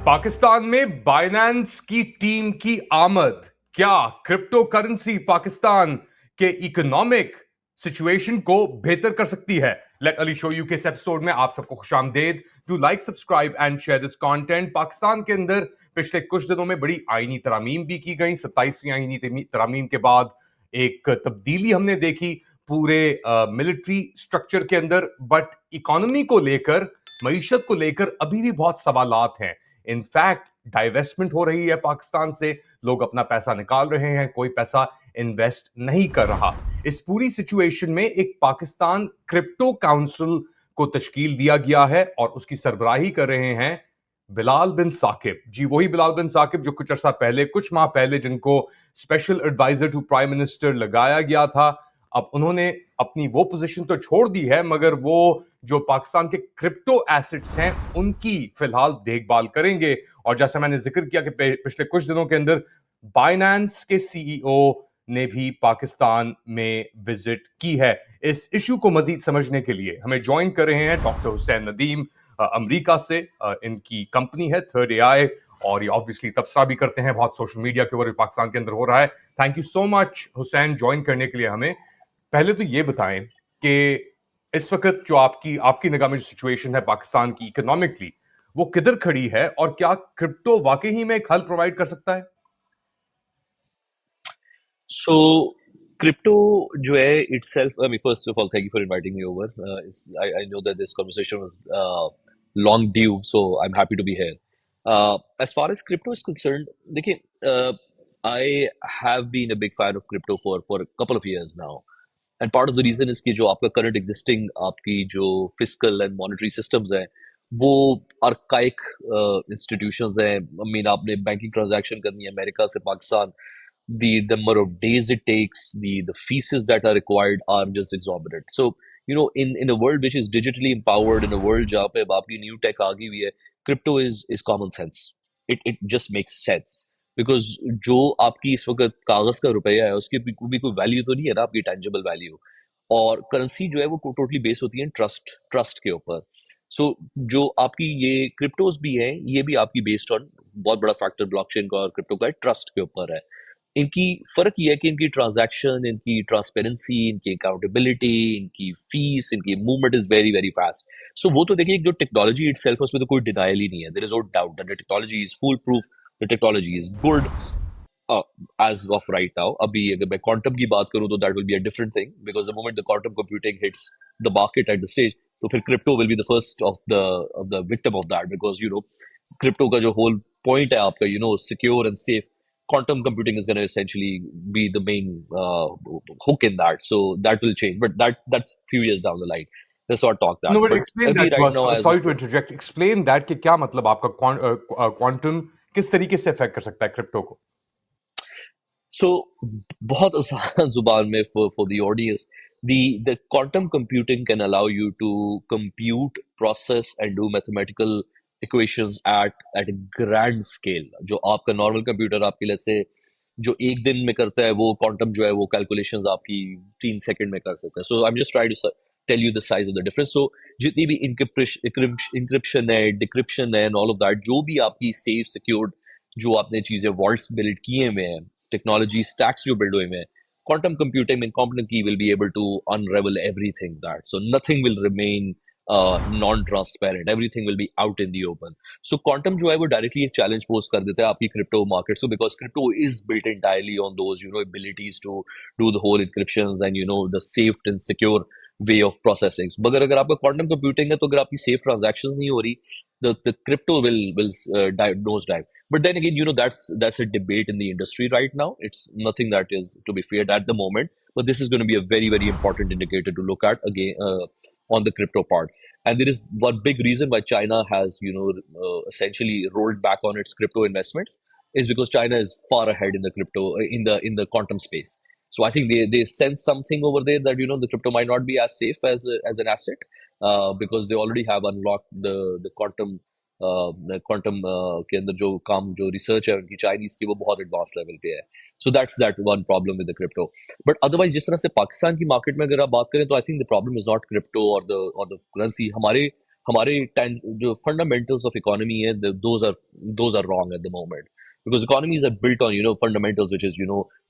पाकिस्तान में बाइनेंस की टीम की आमद क्या क्रिप्टो करेंसी पाकिस्तान के इकोनॉमिक सिचुएशन को बेहतर कर सकती है? लेट अली शो यू के इस एपिसोड में आप सबको खुशामदेद। Do like, subscribe and share this content. Pakistan के अंदर पिछले कुछ दिनों में बड़ी आईनी तरामीम भी की गई। 27वीं आईनी तरामीम के बाद एक तब्दीली हमने देखी पूरे मिलिट्री स्ट्रक्चर के अंदर, बट इकोनॉमी को लेकर, मईशत को लेकर अभी भी बहुत सवालात हैं। इनफैक्ट डाइवेस्टमेंट हो रही है पाकिस्तान से, लोग अपना पैसा निकाल रहे हैं, कोई पैसा इन्वेस्ट नहीं कर रहा। इस पूरी सिचुएशन में एक पाकिस्तान क्रिप्टो काउंसिल को तश्कील दिया गया है और उसकी सरबराही कर रहे हैं बिलाल बिन साकिब जी। वही बिलाल बिन साकिब जो कुछ अर्सा पहले, कुछ माह पहले, जिनको special adviser to prime minister लगाया गया था। अब उन्होंने अपनी वो पोजीशन तो छोड़ दी है, मगर वो जो पाकिस्तान के क्रिप्टो एसेट्स हैं उनकी फिलहाल देखभाल करेंगे। और जैसा मैंने जिक्र किया कि पिछले कुछ दिनों के अंदर बाइनेंस के सीईओ ने भी पाकिस्तान में विजिट की है। इस इशू को मजीद समझने के लिए हमें ज्वाइन कर रहे हैं डॉक्टर हुसैन नदीम, अमेरिका से। इनकी कंपनी है थर्ड एआई, और ये ऑब्वियसली तबसरा भी करते हैं बहुत सोशल मीडिया के ऊपर, पाकिस्तान के अंदर हो रहा है। Thank you so much Hussain join करने के लिए हमें। पहले तो ये बताएं कि इस वक्त जो आपकी आपकी निगाह में जो सिचुएशन है पाकिस्तान की इकोनॉमिकली, वो किधर खड़ी है और क्या क्रिप्टो वाकई ही में एक हल प्रोवाइड कर सकता है? So, crypto जो है itself, I mean, first of all, thank you for inviting me over. I know that this conversation was long due, so I'm happy to be here. As far as crypto is concerned, देखिए, I have been a big fan of crypto for a couple of years now. And part of the reason is कि जो आपका current existing आपकी जो fiscal and monetary systems हैं, वो archaic institutions हैं. I mean, आपने banking transaction करनी है अमेरिका से Pakistan, the number of days it takes, the fees that are required are just exorbitant. So, you know, in a world which is digitally empowered, in a world जहाँ पे अब आपकी new tech आ गई हुई है, crypto is common sense. It just makes sense. Because जो आपकी इस वक्त कागज का रुपया है उसकी भी कोई वैल्यू तो नहीं है ना, आपकी टेंजिबल वैल्यू। और करेंसी जो है वो टोटली बेस होती है ट्रस्ट के ऊपर। सो जो आपकी ये क्रिप्टोज भी हैं, ये भी आपकी बेस्ड ऑन, बहुत बड़ा फैक्टर ब्लॉकचेन का और क्रिप्टो का ट्रस्ट के ऊपर है। इनकी फर्क ये है कि इनकी ट्रांजैक्शन, इनकी ट्रांसपेरेंसी, इनकी अकाउंटेबिलिटी, इनकी फीस, इनकी movement is very very fast. So वो तो देखिए, जो टेक्नोलॉजी इटसेल्फ है उसमें तो कोई डिनाइल ही नहीं है, there is no doubt that the technology is foolproof, the technology is good as of right now. अभी अगर मैं क्वांटम की बात करूं तो that will be a different thing, because the moment the quantum computing hits the market at the stage, तो फिर crypto will be the first of the victim of that, because you know crypto का जो whole point है आपका, you know, secure and safe, quantum computing is going to essentially be the main hook in that. So that will change, but that's few years down the line. Let's not talk No, that. but But explain अभी that to right us. now as Sorry of to interject. Explain that कि क्या मतलब आपका quantum किस तरीके से affect कर सकता है क्रिप्टो को? So, बहुत आसान जुबान में for the audience, the quantum computing can allow you to compute, process and do mathematical equations at a grand scale. जो आपका नॉर्मल कंप्यूटर आपके लिए से जो एक दिन में करता है, वो क्वांटम जो है वो कैलकुलेशंस आपकी 3 सेकंड में कर सकता है. So I am just try to tell you the size of the difference. So जितनी भी इंक्रिप्शन है, डिक्रिप्शन है, ऑल ऑफ दैट, जो भी आपकी सेफ सिक्योर्ड जो आपने चीजें वॉल्ट्स बिल्ड किए हुए हैं, टेक्नोलॉजी स्टैक्स जो बिल्ड हुए हैं, quantum computing and quantum key will be able to unravel everything that. So nothing will remain non-transparent. Everything will be out in the open. So quantum जो है वो directly एक challenge pose कर देता है आपकी crypto market. So because crypto is built entirely on those, you know, abilities to do the whole encryptions and, you know, the safe and secure way of processing. मगर अगर आपका quantum computing है, तो अगर आपकी safe transactions नहीं हो रही, the crypto will nose dive. But then again, you know, that's a debate in the industry right now. It's nothing that is to be feared at the moment, but this is going to be a very very important indicator to look at again on the crypto part. And there is one big reason why China has, you know, essentially rolled back on its crypto investments, is because China is far ahead in the crypto in the quantum space. So I think they sense something over there that, you know, the crypto might not be as safe as an asset, because they already have unlocked the quantum quantum के अंदर जो काम, जो research है उनकी Chinese की, वो बहुत एडवांस लेवल पे है. So that's that one problem with the crypto. But otherwise जिस तरह से पाकिस्तान की मार्केट में अगर आप बात करें, तो I think the problem is not crypto और द करेंसी. हमारे हमारे जो fundamentals of economy है, those are wrong at the moment, because economies are built on fundamentals, which is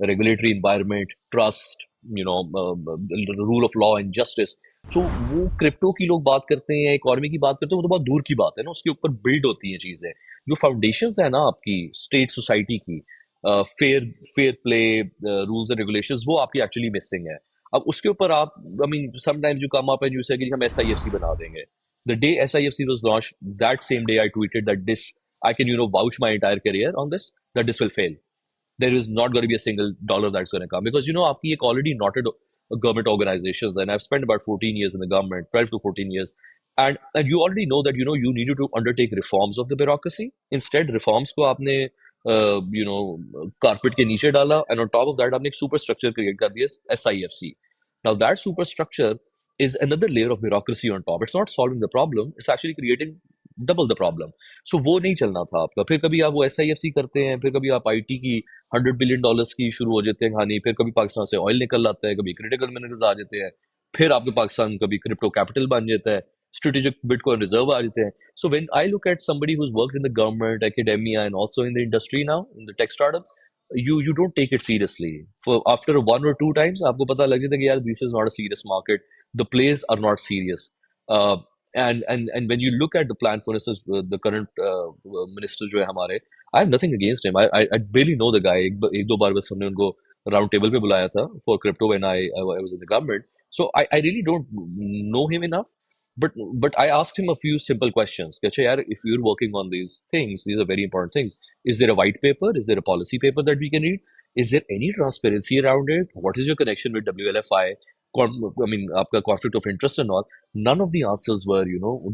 regulatory environment, trust, the rule of law and justice. So वो crypto की लोग बात करते हैं, इकोनॉमी की बात करते हैं, वो तो बहुत दूर की बात है ना, उसके ऊपर बिल्ड होती हैं चीजें। जो फाउंडेशंस है ना आपकी स्टेट सोसाइटी की, fair fair play, rules and regulations, वो आपकी एक्चुअली मिसिंग है। अब उसके ऊपर आप, I mean sometimes you come up and you से कि हम एसआईएफसी बना देंगे। The day SIFC was launched, that same day I tweeted that this, I can vouch my entire career on this, that this will fail. There is not going to be a single dollar that's going to come, because आपकी एक already knotted government organizations, and I've spent about 14 years in the government, 12 to 14 years, and you already know that you needed to undertake reforms of the bureaucracy. Instead reforms को आपने carpet के नीचे डाला, and on top of that आपने एक super structure create कर दिया, SIFC. Now that super structure is another layer of bureaucracy on top. It's not solving the problem, it's actually creating double the problem. So वो नहीं चलना था आपका। फिर कभी आप वो SIFC करते हैं, फिर कभी आप IT की $100 billion की शुरू हो जाते हैं कहानी, फिर कभी पाकिस्तान से ऑयल निकल आता है, कभी क्रिटिकल मिनरल्स आ जाते हैं, फिर आपके पाकिस्तान कभी क्रिप्टो कैपिटल बन जाता है, strategic Bitcoin reserve आ जाते हैं। So when I look at somebody who's worked in the government, academia, and also in the industry now, in the tech startup, you don't take it seriously. For after one or two times, आपको पता लग जाता है कि यार this is not a serious market. The players are not serious. Uh, and when you look at the plan, for instance, the current minister जो है हमारे, I have nothing against him. I barely know the guy. एक दो बार बस हमने उनको round table पे बुलाया था for crypto when I was in the government. So I really don't know him enough. But I asked him a few simple questions. कि अच्छा यार, if you're working on these things, these are very important things. Is there a white paper? Is there a policy paper that we can read? Is there any transparency around it? What is your connection with WLFI? I mean, आपका conflict of interest and all. None of the answers were,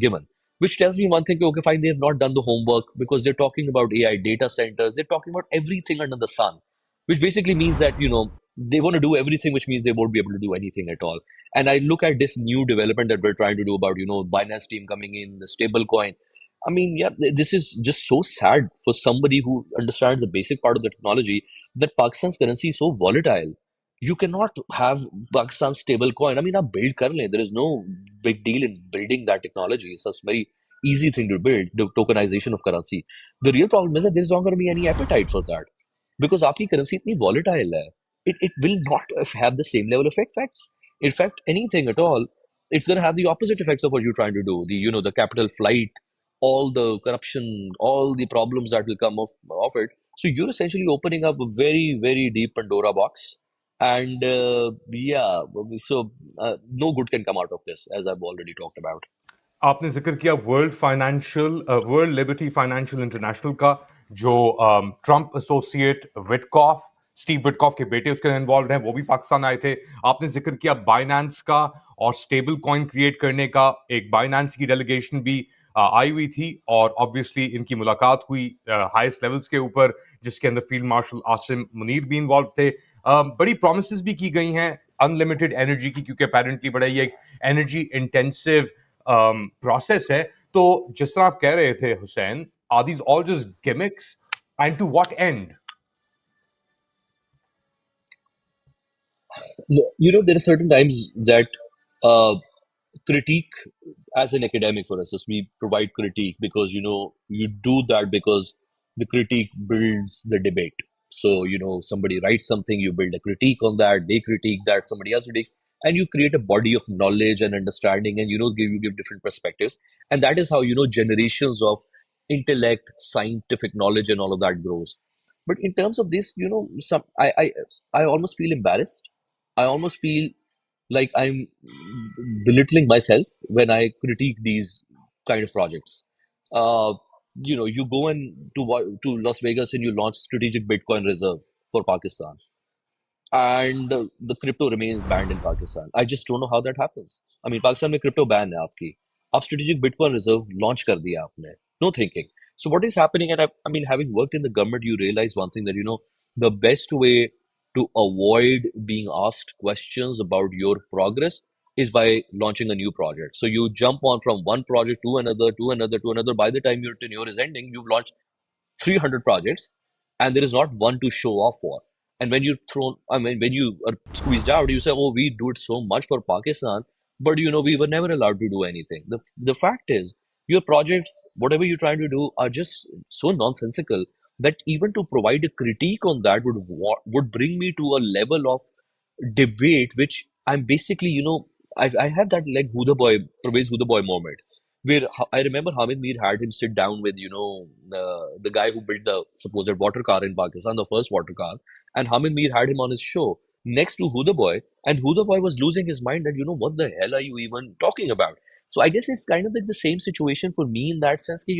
given. Which tells me one thing, okay, fine, they have not done the homework, because they're talking about AI data centers, they're talking about everything under the sun, which basically means that, they want to do everything, which means they won't be able to do anything at all. And I look at this new development that we're trying to do about, Binance team coming in, the stable coin. I mean, yeah, this is just so sad for somebody who understands the basic part of the technology, that Pakistan's currency is so volatile. You cannot have Pakistan's stable coin. I mean, आप build कर लें. There is no big deal in building that technology. It's a very easy thing to build, the tokenization of currency. The real problem is that there's not going to be any appetite for that, because आपकी currency इतनी volatile है. It will not have the same level of effects. In fact, anything at all, it's going to have the opposite effects of what you're trying to do. The capital flight, all the corruption, all the problems that will come of it. So you're essentially opening up a very, very deep Pandora box. And yeah, so no good can come out of this, as I've already talked about. आपने जिक्र किया world liberty financial international का, जो Trump associate Witkoff, Steve Witkoff के बेटे उसके involve हैं, वो भी पाकिस्तान आए थे। आपने जिक्र किया बाइनेंस का और स्टेबल कॉइन क्रिएट करने का, एक बाइनेंस की डेलीगेशन भी आई हुई थी, और ऑब्वियसली इनकी मुलाकात हुई हाईएस्ट लेवल्स के ऊपर, जिसके अंदर फील्ड मार्शल आसिम मुनीर भी इन्वॉल्व थे। बड़ी प्रोमिसेस भी की गई हैं अनलिमिटेड एनर्जी की, क्योंकि अपेरेंटली बड़ा ही एक एनर्जी इंटेंसिव प्रोसेस है। तो जिस तरह आप कह रहे थे Hussain, are these all just gimmicks, and to what end? There are certain times that uh, critique, as an academic, for instance, we provide critique because, you do that because the critique builds the debate. So, somebody writes something, you build a critique on that, they critique that, somebody else critiques, and you create a body of knowledge and understanding, and, you give different perspectives. And that is how, generations of intellect, scientific knowledge, and all of that grows. But in terms of this, I almost feel embarrassed. I almost feel like I'm belittling myself when I critique these kind of projects. Uh, you go to Las Vegas and you launch strategic Bitcoin reserve for Pakistan, and the crypto remains banned in Pakistan. I just don't know how that happens. I mean, Pakistan में crypto ban है आपकी, आप strategic Bitcoin reserve launch कर दिया आपने, no thinking. So what is happening? And I mean, having worked in the government, you realize one thing, that the best way to avoid being asked questions about your progress is by launching a new project. So you jump on from one project to another, to another, to another. By the time your tenure is ending, you've launched 300 projects, and there is not one to show off for. And when you are squeezed out, you say, "Oh, we do it so much for Pakistan. but we were never allowed to do anything. The fact is, your projects, whatever you're trying to do, are just so nonsensical that even to provide a critique on that would bring me to a level of debate, which I'm basically, I have that like Huda boy, Parvez Huda boy moment, where I remember Hamid Mir had him sit down with, the guy who built the supposed water car in Pakistan, the first water car, and Hamid Mir had him on his show next to Huda boy, and Huda boy was losing his mind that, what the hell are you even talking about? So I guess it's kind of like the same situation for me in that sense, that,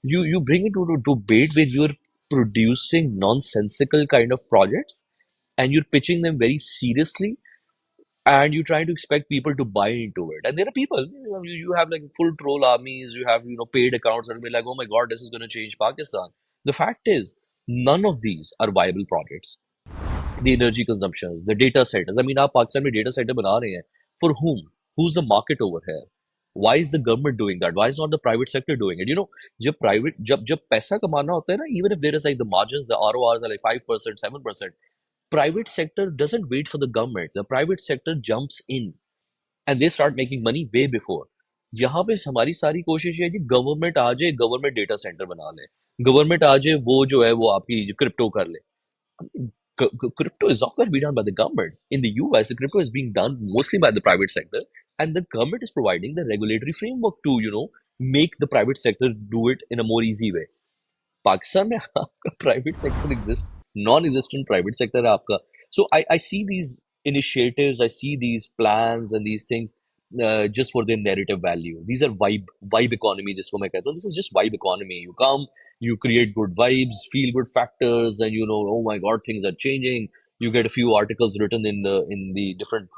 you bring it to a debate where you're producing nonsensical kind of projects and you're pitching them very seriously and you're trying to expect people to buy into it. And there are people, you have like full troll armies, you have, paid accounts that will be like, oh my God, this is going to change Pakistan. The fact is, none of these are viable projects. The energy consumptions, the data centers. I mean, आप पाकिस्तान में data center बना रहे हैं. For whom? Who's the market over here? Why is the government doing that? Why is not the private sector doing it? जब पैसा कमाना होता है ना, even if there is like the margins, the RORs are like 5%, 7%, private sector doesn't wait for the government. The private sector jumps in and they start making money way before. यहाँ पे हमारी सारी कोशिश है कि गवर्नमेंट आ जाए, government data centre बना ले, गवर्नमेंट आ जाए, वो जो है वो आपकी क्रिप्टो कर ले. Crypto is not going to be done by the government. In the US, the crypto is being done mostly by the private sector, and the government is providing the regulatory framework to, make the private sector do it in a more easy way. Pakistan में आपका private sector exist non existent private sector है आपका so I see these initiatives, I see these plans and these things just for their narrative value. These are vibe economy, जिसको मैं कहता हूँ. This is just vibe economy. You come, you create good vibes, feel good factors, and oh my God, things are changing. You get a few articles written in the different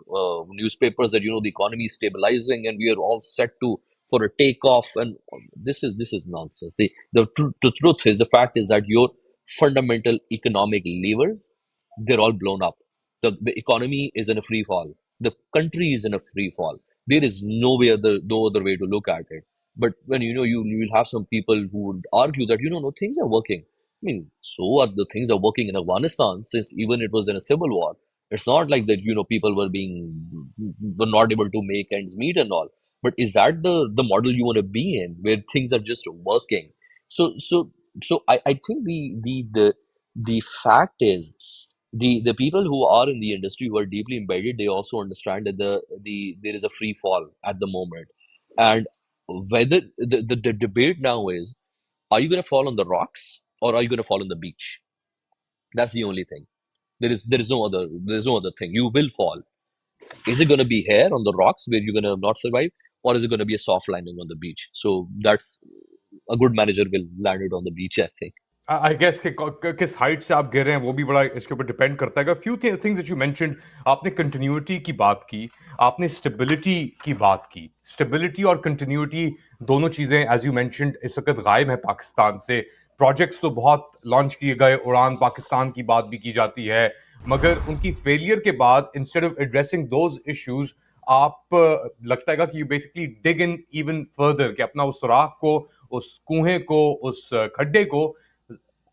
newspapers that the economy is stabilizing and we are all set to for a takeoff. And this is nonsense. The truth is, the fact is that your fundamental economic levers, they're all blown up. The economy is in a free fall. The country is in a free fall. There is no other way to look at it. But when you will have some people who would argue that no, things are working. I mean, so are the things are working in Afghanistan since even it was in a civil war. It's not like that people were not able to make ends meet and all. But is that the model you want to be in, where things are just working? So I think the fact is, the people who are in the industry, who are deeply embedded, they also understand that there is a free fall at the moment. And whether the debate now is, are you going to fall on the rocks or are you going to fall on the beach? That's the only thing. There is no other thing. You will fall. Is it going to be here on the rocks where you're going to not survive, or is it going to be a soft landing on the beach? So that's a good manager will land it on the beach, I think. I guess कि किस height से आप गिर रहे हैं वो भी बड़ा इसके ऊपर डिपेंड करता है. Few things that you mentioned, आपने कंटिन्यूटी की बात की, आपने स्टेबिलिटी की बात की. स्टेबिलिटी और कंटिन्यूटी दोनों चीजें एज यू मेंशनड इस वक्त गायब है पाकिस्तान से. प्रोजेक्ट्स तो बहुत लॉन्च किए गए, उड़ान पाकिस्तान की बात भी की जाती है, मगर उनकी फेलियर के बाद instead of addressing those issues, आप लगता है कि you basically dig in even further, कि अपना उस सुराख को, उस कुएं को, उस खड्डे को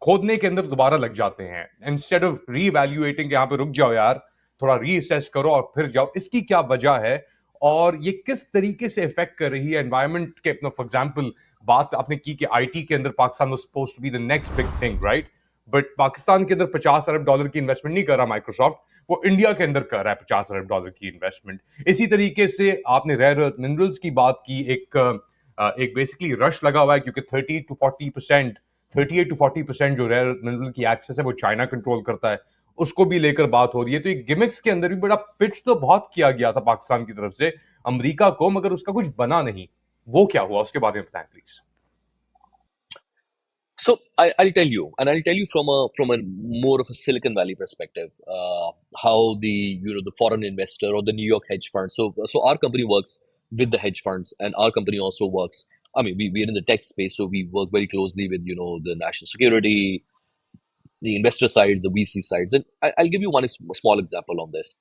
खोदने के अंदर दोबारा लग जाते हैं, इंस्टेड ऑफ रीवैल्यूएटिंग, यहाँ पे रुक जाओ यार, थोड़ा रीअसेस करो और फिर जाओ. इसकी क्या वजह है और ये किस तरीके से इफेक्ट कर रही है एनवायरनमेंट के? अपना फॉर एग्जांपल बात आपने की कि आईटी के अंदर Pakistan was supposed to be the next big thing, right? But Pakistan के अंदर 50 अरब डॉलर की इन्वेस्टमेंट नहीं कर रहा माइक्रोसॉफ्ट, वो इंडिया के अंदर कर रहा है 50 अरब डॉलर की इन्वेस्टमेंट. इसी तरीके से आपने रेयर अर्थ मिनरल्स की बात की. एक बेसिकली रश लगा हुआ है क्योंकि 38 to 40% जो रेयर मिनरल की एक्सेस है वो चाइना कंट्रोल करता है, उसको भी लेकर बात हो रही है. तो ये गिमिक्स के अंदर भी बड़ा पिच तो बहुत किया गया था पाकिस्तान की तरफ से अमेरिका को, मगर उसका कुछ बना नहीं. वो क्या हुआ, उसके बारे में बताएं please. So I'll tell you, and I'll tell you from a more of a Silicon Valley perspective, how the foreign investor or the New York hedge fund. So our company works with the hedge funds, and our company also works. I mean, we're in the tech space, so we work very closely with the national security, the investor sides, the VC sides, and I'll give you one small example on this.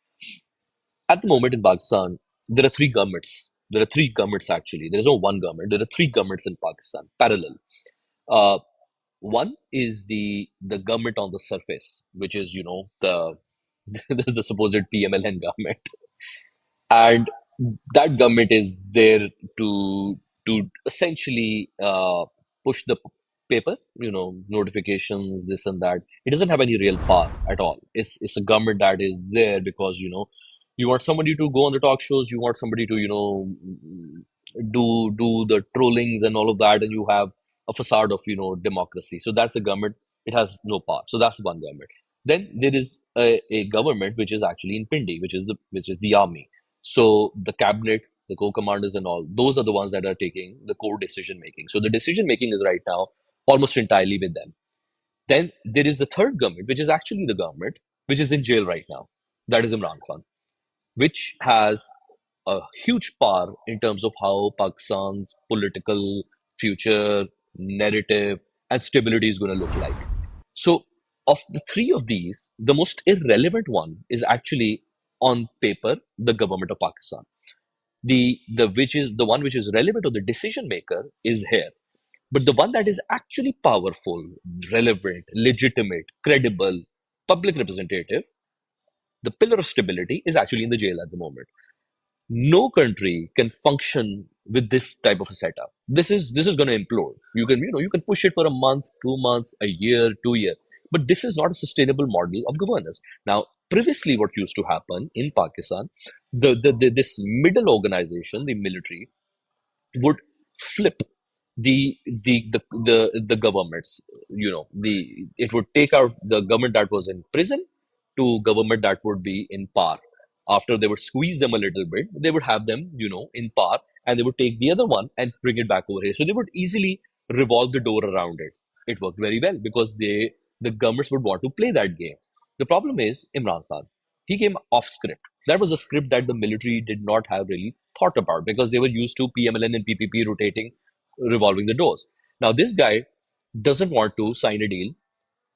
At the moment in Pakistan, there are three governments. There are three governments actually. There is no one government. There are three governments in Pakistan parallel. Uh, One is the government on the surface, which is the the supposed PMLN government, and that government is there to essentially push the paper, notifications, this and that. It doesn't have any real power at all. It's a government that is there because you want somebody to go on the talk shows, you want somebody to do the trollings and all of that, and you have a facade of democracy. So that's a government. It has no power. So that's one government. Then there is a government which is actually in Pindi, which is the army. So the cabinet, the co-commanders and all, those are the ones that are taking the core decision making. So the decision making is right now almost entirely with them. Then there is the third government, which is actually the government, which is in jail right now. That is Imran Khan, which has a huge power in terms of how Pakistan's political future, narrative, and stability is going to look like. So, of the three of these, the most irrelevant one is actually on paper the government of Pakistan. The which is the one which is relevant or the decision maker is here. But the one that is actually powerful, relevant, legitimate, credible, public representative, the pillar of stability is actually in the jail at the moment. No country can function with this type of a setup. This is going to implode. You can push it for a month, 2 months, a year, 2 year, but this is not a sustainable model of governance. Now, previously, what used to happen in Pakistan, this middle organization, the military, would flip the governments. It would take out the government that was in prison to government that would be in power. After they would squeeze them a little bit, they would have them in power, and they would take the other one and bring it back over here. So they would easily revolve the door around it. It worked very well because the governments would want to play that game. The problem is Imran Khan. He came off script. That was a script that the military did not have really thought about because they were used to PMLN and PPP rotating, revolving the doors. Now, this guy doesn't want to sign a deal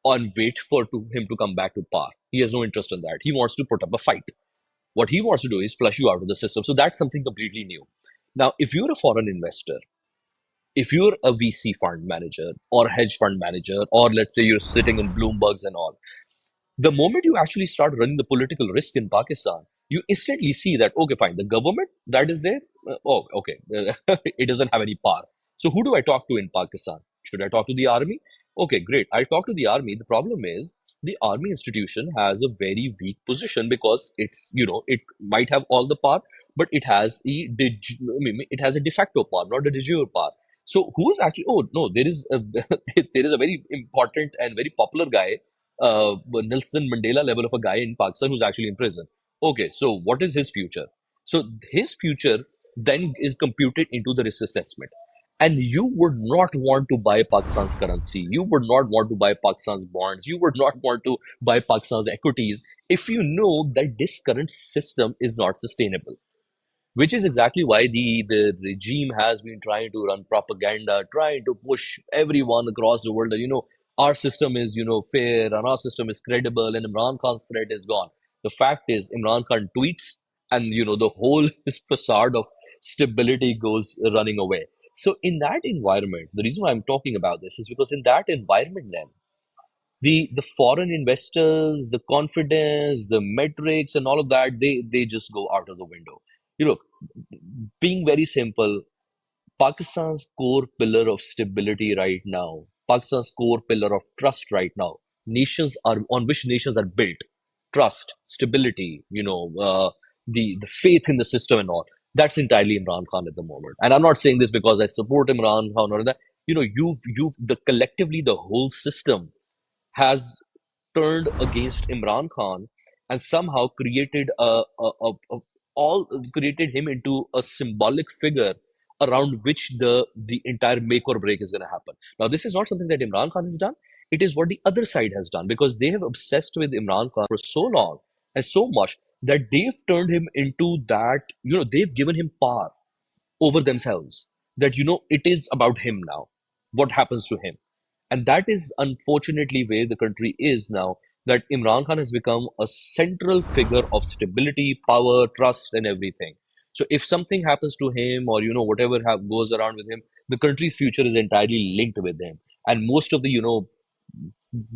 and wait for him to come back to power. He has no interest in that. He wants to put up a fight. What he wants to do is flush you out of the system. So that's something completely new. Now, if you're a foreign investor, if you're a VC fund manager or hedge fund manager, or let's say you're sitting in Bloomberg's and all, the moment you actually start running the political risk in Pakistan, you instantly see that, okay, fine, the government that is there, oh, okay, it doesn't have any power. So who do I talk to in Pakistan? Should I talk to the army? Okay, great. I'll talk to the army. The problem is the army institution has a very weak position because it might have all the power, but it has a de facto power, not a de jure power. So who's actually? Oh no, there is a there is a very important and very popular guy, Nelson Mandela level of a guy in Pakistan who's actually in prison. Okay, so what is his future? So his future then is computed into the risk assessment. And you would not want to buy Pakistan's currency. You would not want to buy Pakistan's bonds. You would not want to buy Pakistan's equities if you know that this current system is not sustainable, which is exactly why the regime has been trying to run propaganda, trying to push everyone across the world that our system is fair and our system is credible and Imran Khan's threat is gone. The fact is Imran Khan tweets and the whole facade of stability goes running away. So in that environment, the reason why I'm talking about this is because in that environment, then the foreign investors, the confidence, the metrics, and all of that, they just go out of the window. Look, being very simple, Pakistan's core pillar of stability right now, Pakistan's core pillar of trust right now, nations are on which nations are built, trust, stability, the faith in the system and all. That's entirely Imran Khan at the moment. And I'm not saying this because I support Imran Khan or that. You've the collectively the whole system has turned against Imran Khan and somehow all created him into a symbolic figure around which the entire make or break is going to happen. Now, this is not something that Imran Khan has done. It is what the other side has done because they have obsessed with Imran Khan for so long and so much that they've turned him into that. They've given him power over themselves. That it is about him now. What happens to him? And that is unfortunately where the country is now, that Imran Khan has become a central figure of stability, power, trust, and everything. So if something happens to him or, whatever goes around with him, the country's future is entirely linked with him. And most of the,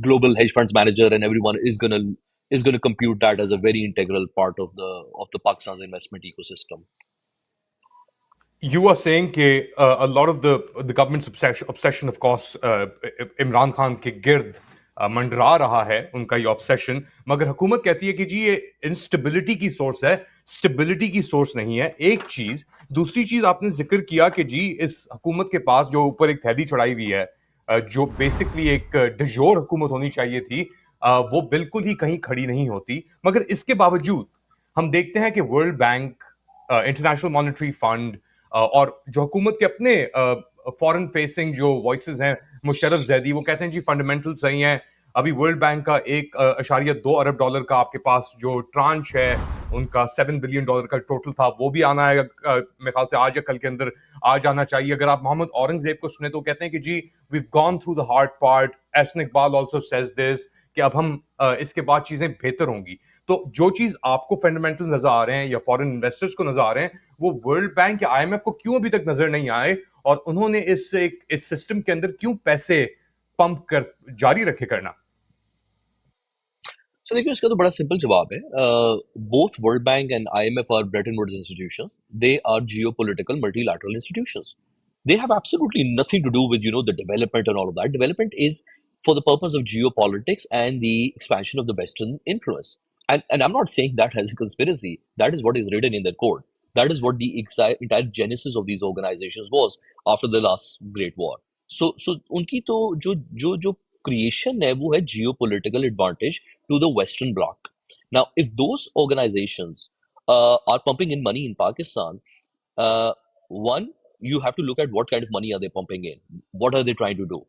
global hedge funds manager and everyone is gonna compute that as a very integral part of the Pakistan's investment ecosystem. you are saying कि a lot of the government's obsession of course Imran Khan के गिर्द मंडरा रहा है उनका ये obsession, मगर हुकूमत कहती है कि जी ये इंस्टेबिलिटी की सोर्स है, स्टेबिलिटी की सोर्स नहीं है। एक चीज, दूसरी चीज आपने जिक्र किया कि जी इस हुकूमत के पास जो ऊपर एक थैली चढ़ाई हुई है, जो बेसिकली एक डिजोर हुकूमत होनी चाहिए थी, वो बिल्कुल ही कहीं खड़ी नहीं होती। मगर इसके बावजूद हम देखते हैं कि world bank, international monetary fund और जो हुकूमत के अपने फॉरेन फेसिंग जो वॉइसेस हैं, मुशर्रफ जैदी, वो कहते हैं जी फंडामेंटल सही हैं। अभी वर्ल्ड बैंक का 1.2 अरब डॉलर का आपके पास जो ट्रांच है, उनका $7 बिलियन का टोटल था, वो भी आना है, मेरे ख्याल से आज या कल के अंदर आ जाना चाहिए। अगर आप मोहम्मद औरंगजेब को सुने तो कहते हैं कि जी we gone through the hard part, Ehsan Iqbal also says this, कि अब हम इसके बाद चीजें बेहतर होंगी। तो जो चीज आपको फंडामेंटल नजर आ रहे हैं या फॉरेन इन्वेस्टर्स को नजर आ रहे हैं, वो वर्ल्ड बैंक या आईएमएफ को क्यों अभी तक नजर नहीं आए, और उन्होंने इस सिस्टम के अंदर क्यों पैसे पंप कर जारी रखे करना? So देखिए इसका तो बड़ा सिंपल जवाब है. Both world bank and IMF are Bretton Woods institutions. They are geopolitical multilateral institutions. They have absolutely nothing to do with the development and all of that. Development is for the purpose of geopolitics and the expansion of the Western influence. And I'm not saying that as a conspiracy. That is what is written in their code. That is what the entire genesis of these organizations was after the last Great War. So उनकी तो जो creation है वो है geopolitical advantage to the Western bloc. Now, if those organizations are pumping in money in Pakistan, one, you have to look at what kind of money are they pumping in. What are they trying to do?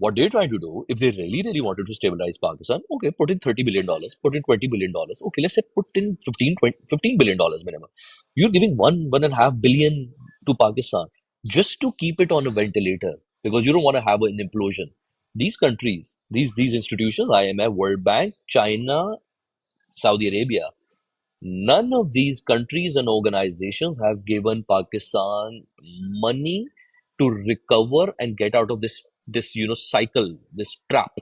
What they're trying to do, if they really, really wanted to stabilize Pakistan, okay, put in $30 billion, put in $20 billion. Okay, let's say put in $15 billion minimum. You're giving 1.5 billion to Pakistan just to keep it on a ventilator because you don't want to have an implosion. These countries, these institutions, IMF, World Bank, China, Saudi Arabia, none of these countries and organizations have given Pakistan money to recover and get out of this cycle, this trap.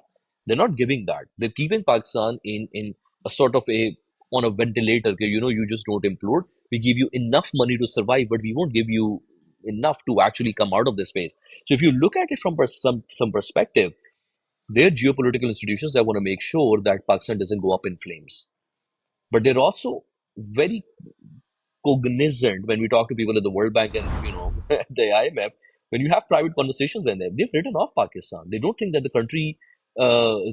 They're not giving that. They're keeping Pakistan in a sort of a on a ventilator. You just don't implode. We give you enough money to survive, but we won't give you enough to actually come out of this phase. So if you look at it from some perspective, they're geopolitical institutions that want to make sure that Pakistan doesn't go up in flames. But they're also very cognizant when we talk to people at the World Bank and the IMF. When you have private conversations with them, they've written off Pakistan. They don't think that the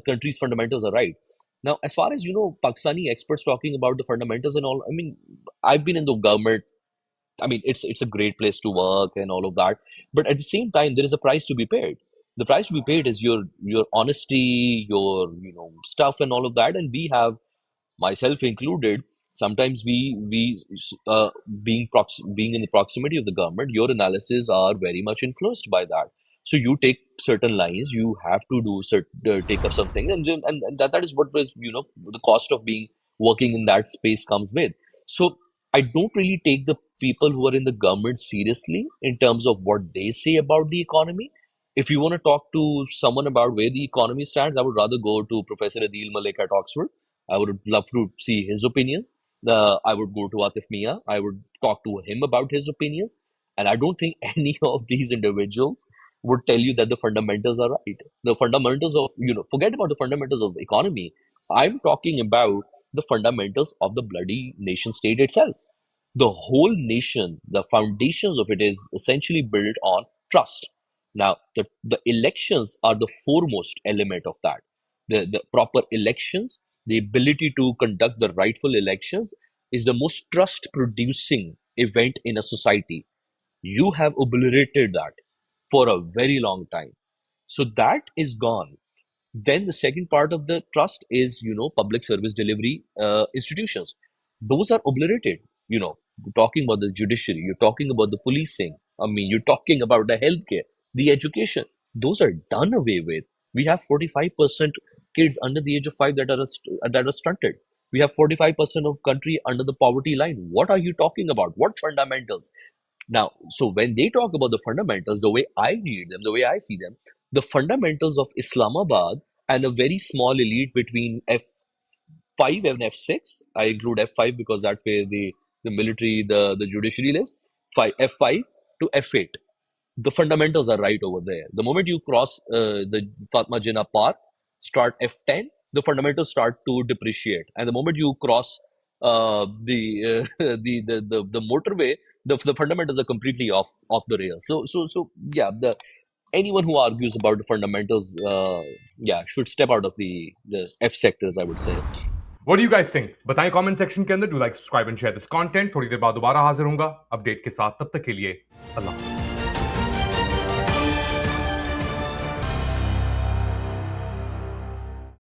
country's fundamentals are right. Now, as far as Pakistani experts talking about the fundamentals and all, I mean, I've been in the government. I mean, it's a great place to work and all of that. But at the same time, there is a price to be paid. The price to be paid is your honesty, your stuff and all of that. And we have, myself included, sometimes we being in the proximity of the government, your analysis are very much influenced by that. So you take certain lines, you have to do take up something, and that is what was the cost of being working in that space comes with. So I don't really take the people who are in the government seriously in terms of what they say about the economy. If you want to talk to someone about where the economy stands, I would rather go to Professor Adil Malik at Oxford. I would love to see his opinions. I would go to Atif Mia. I would talk to him about his opinions. And I don't think any of these individuals would tell you that the fundamentals are right. The fundamentals of, forget about the fundamentals of the economy. I'm talking about the fundamentals of the bloody nation state itself. The whole nation, the foundations of it is essentially built on trust. Now, the elections are the foremost element of that. The proper elections, the ability to conduct the rightful elections is the most trust producing event in a society. You have obliterated that for a very long time. So that is gone. Then the second part of the trust is, public service delivery institutions. Those are obliterated. You're talking about the judiciary, you're talking about the policing. I mean, you're talking about the healthcare, the education. Those are done away with. We have 45% kids under the age of 5 that are stunted. We have 45% of country under the poverty line. What are you talking about? What fundamentals? Now, so when they talk about the fundamentals, the way I read them, the way I see them, the fundamentals of Islamabad and a very small elite between F5 and F6. I include F5 because that's where the military, the judiciary lives. F5 to F8, the fundamentals are right over there. The moment you cross the Fatma Jinnah Park, start F10, the fundamentals start to depreciate. And the moment you cross the motorway, the fundamentals are completely off the rails. So yeah, anyone who argues about the fundamentals, yeah, should step out of the F sectors, I would say. What do you guys think? बताएं comment section के अंदर. Do like, subscribe and share this content. थोड़ी देर बाद दोबारा हाजिर होऊंगा update के साथ. तब तक के लिए अल्लाह.